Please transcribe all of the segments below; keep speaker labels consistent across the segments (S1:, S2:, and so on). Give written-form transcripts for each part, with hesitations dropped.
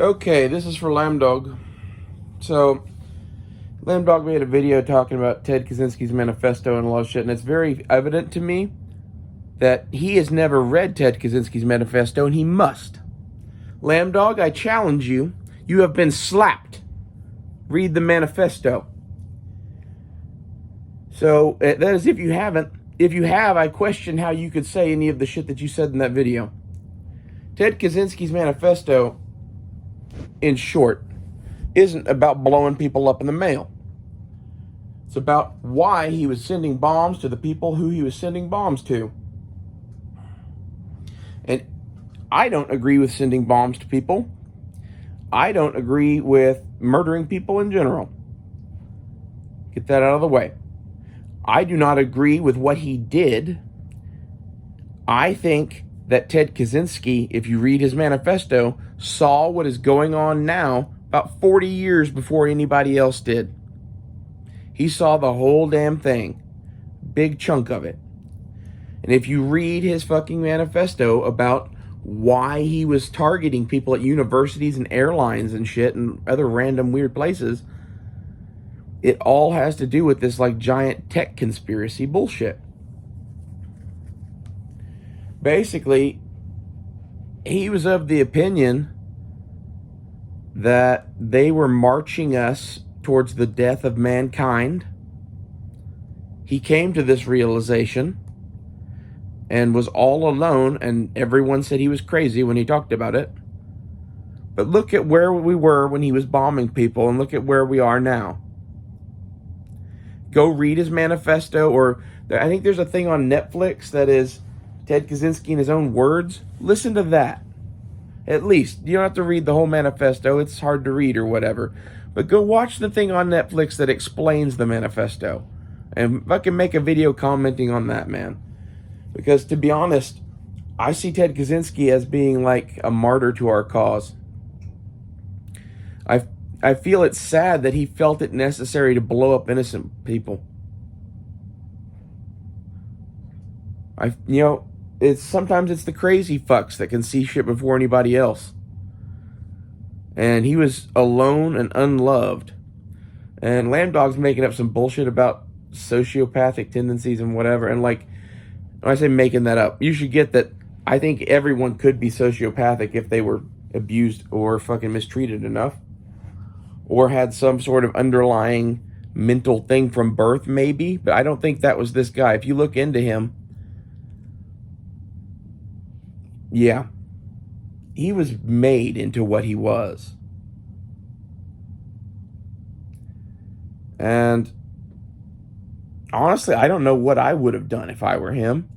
S1: Okay, this is for Lambdog. So, Lambdog made a video talking about Ted Kaczynski's manifesto and a lot of shit, and it's very evident to me that he has never read Ted Kaczynski's manifesto, and he must. Lambdog, I challenge you. You have been slapped. Read the manifesto. So, that is if you haven't. If you have, I question how you could say any of the shit that you said in that video. Ted Kaczynski's manifesto, in short, isn't about blowing people up in the mail. It's about why he was sending bombs to the people who he was sending bombs to. And I don't agree with sending bombs to people. I don't agree with murdering people in general. Get that out of the way. I do not agree with what he did. I think that Ted Kaczynski, if you read his manifesto, saw what is going on now about 40 years before anybody else did. He saw the whole damn thing. Big chunk of it. And if you read his fucking manifesto about why he was targeting people at universities and airlines and shit and other random weird places, it all has to do with this like giant tech conspiracy bullshit. Basically, he was of the opinion that they were marching us towards the death of mankind. He came to this realization and was all alone, and everyone said he was crazy when he talked about it. But look at where we were when he was bombing people, and look at where we are now. Go read his manifesto, or I think there's a thing on Netflix that is Ted Kaczynski in his own words. Listen to that. At least. You don't have to read the whole manifesto. It's hard to read or whatever. But go watch the thing on Netflix that explains the manifesto. And fucking make a video commenting on that, man. Because to be honest, I see Ted Kaczynski as being like a martyr to our cause. I feel it's sad that he felt it necessary to blow up innocent people. Sometimes it's the crazy fucks that can see shit before anybody else. And he was alone and unloved. And Lambdog's making up some bullshit about sociopathic tendencies and whatever. And like, when I say making that up, you should get that I think everyone could be sociopathic if they were abused or fucking mistreated enough. Or had some sort of underlying mental thing from birth, maybe. But I don't think that was this guy. If you look into him, yeah, he was made into what he was. And honestly, I don't know what I would have done if I were him.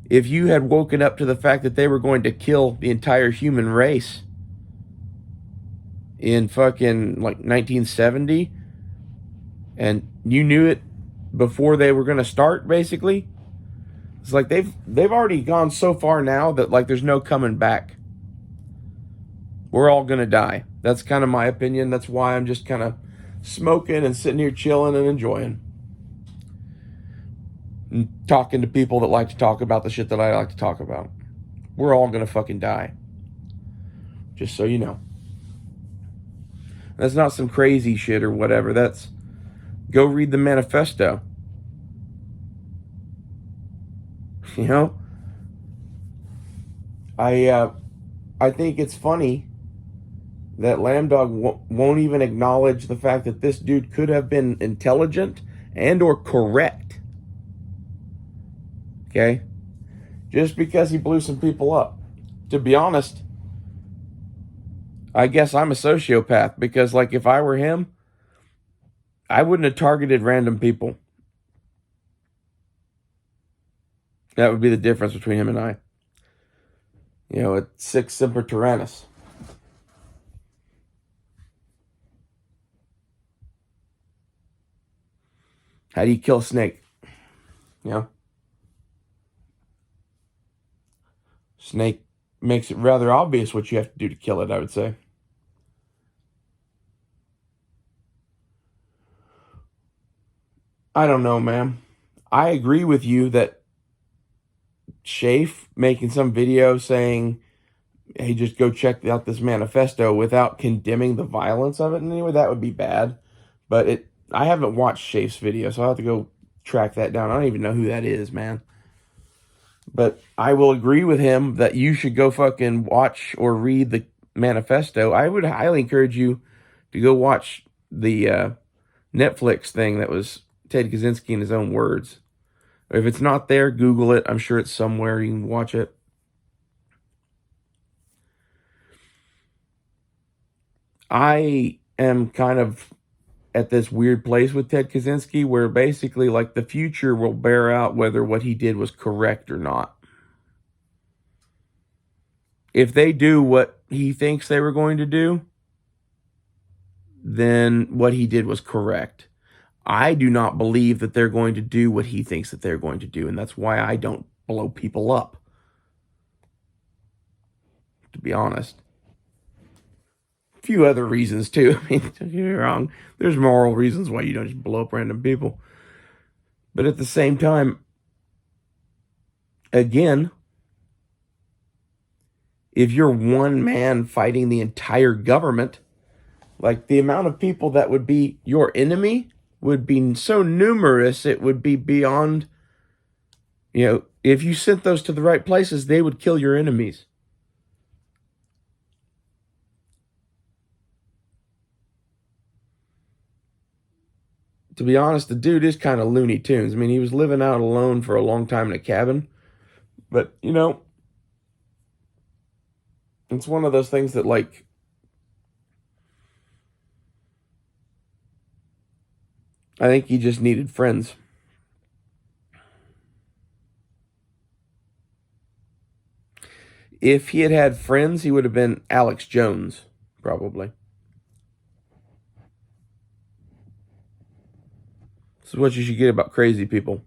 S1: If you had woken up to the fact that they were going to kill the entire human race in fucking like 1970, and you knew it before they were going to start, basically, it's like they've already gone so far now that like there's no coming back. We're all going to die. That's kind of my opinion. That's why I'm just kind of smoking and sitting here chilling and enjoying. And talking to people that like to talk about the shit that I like to talk about. We're all going to fucking die. Just so you know. That's not some crazy shit or whatever. That's, go read the manifesto. You know? I think it's funny that Lambdog won't even acknowledge the fact that this dude could have been intelligent and or correct. Okay? Just because he blew some people up. To be honest, I guess I'm a sociopath, because like if I were him, I wouldn't have targeted random people. That would be the difference between him and I. You know, it's sic semper tyrannis. How do you kill a snake? You know? Snake makes it rather obvious what you have to do to kill it, I would say. I don't know, man. I agree with you that Shafe making some video saying hey, just go check out this manifesto without condemning the violence of it in any way, that would be bad. But I haven't watched Shafe's video, so I'll have to go track that down. I don't even know who that is, man. But I will agree with him that you should go fucking watch or read the manifesto. I would highly encourage you to go watch the Netflix thing that was Ted Kaczynski in his own words. If it's not there, Google it. I'm sure it's somewhere. You can watch it. I am kind of at this weird place with Ted Kaczynski where basically like the future will bear out whether what he did was correct or not. If they do what he thinks they were going to do, then what he did was correct. I do not believe that they're going to do what he thinks that they're going to do, and that's why I don't blow people up, to be honest. A few other reasons, too. I mean, don't get me wrong. There's moral reasons why you don't just blow up random people. But at the same time, again, if you're one man fighting the entire government, like the amount of people that would be your enemy would be so numerous, it would be beyond, if you sent those to the right places, they would kill your enemies. To be honest, the dude is kind of Looney Tunes. I mean, he was living out alone for a long time in a cabin. But, it's one of those things that, like, I think he just needed friends. If he had had friends, he would have been Alex Jones, probably. This is what you should get about crazy people.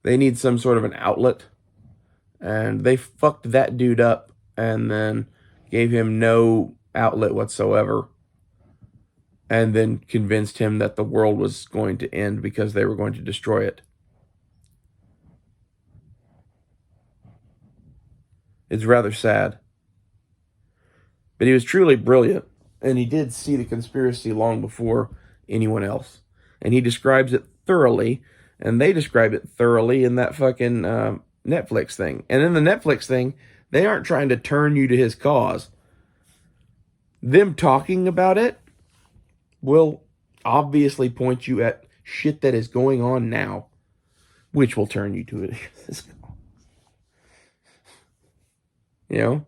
S1: They need some sort of an outlet. And they fucked that dude up and then gave him no outlet whatsoever. And then convinced him that the world was going to end because they were going to destroy it. It's rather sad. But he was truly brilliant. And he did see the conspiracy long before anyone else. And he describes it thoroughly. And they describe it thoroughly in that fucking Netflix thing. And in the Netflix thing, they aren't trying to turn you to his cause. Them talking about it will obviously point you at shit that is going on now, which will turn you to his cause.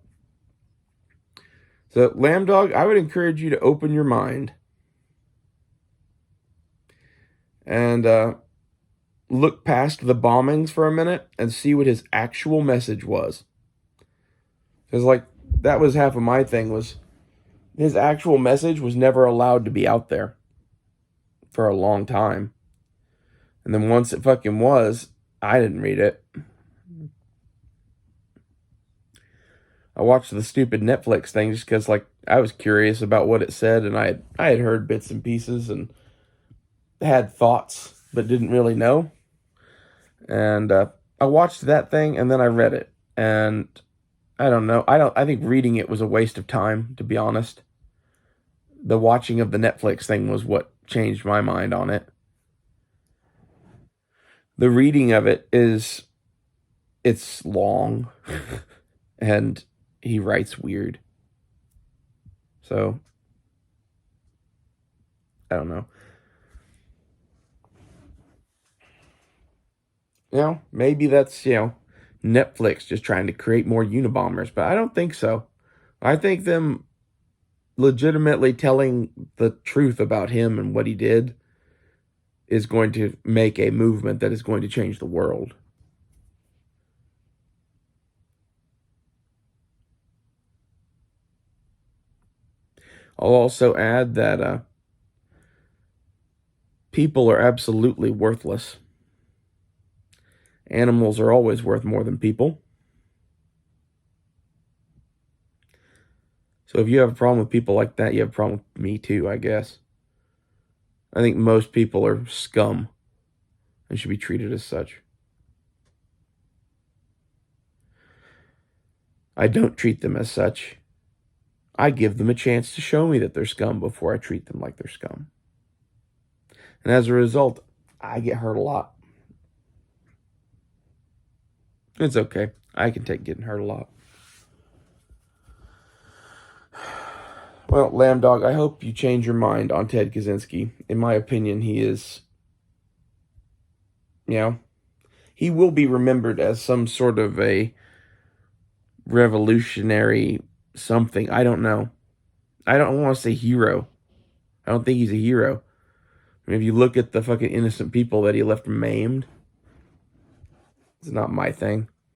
S1: So, Lambdog, I would encourage you to open your mind and look past the bombings for a minute and see what his actual message was. Because, like, that was half of my thing, was his actual message was never allowed to be out there for a long time. And then once it fucking was, I didn't read it. I watched the stupid Netflix thing just because, like, I was curious about what it said, and I had heard bits and pieces and had thoughts, but didn't really know. And I watched that thing, and then I read it, and I don't know. I think reading it was a waste of time, to be honest. The watching of the Netflix thing was what changed my mind on it. The reading of it it's long, and he writes weird. So, I don't know. Maybe that's, Netflix just trying to create more Unabombers, but I don't think so. I think them legitimately telling the truth about him and what he did is going to make a movement that is going to change the world. I'll also add that people are absolutely worthless. Animals are always worth more than people. So if you have a problem with people like that, you have a problem with me too, I guess. I think most people are scum and should be treated as such. I don't treat them as such. I give them a chance to show me that they're scum before I treat them like they're scum. And as a result, I get hurt a lot. It's okay. I can take getting hurt a lot. Well, Lambdog, I hope you change your mind on Ted Kaczynski. In my opinion, he is, he will be remembered as some sort of a revolutionary something. I don't know. I don't want to say hero. I don't think he's a hero. I mean, if you look at the fucking innocent people that he left maimed, it's not my thing.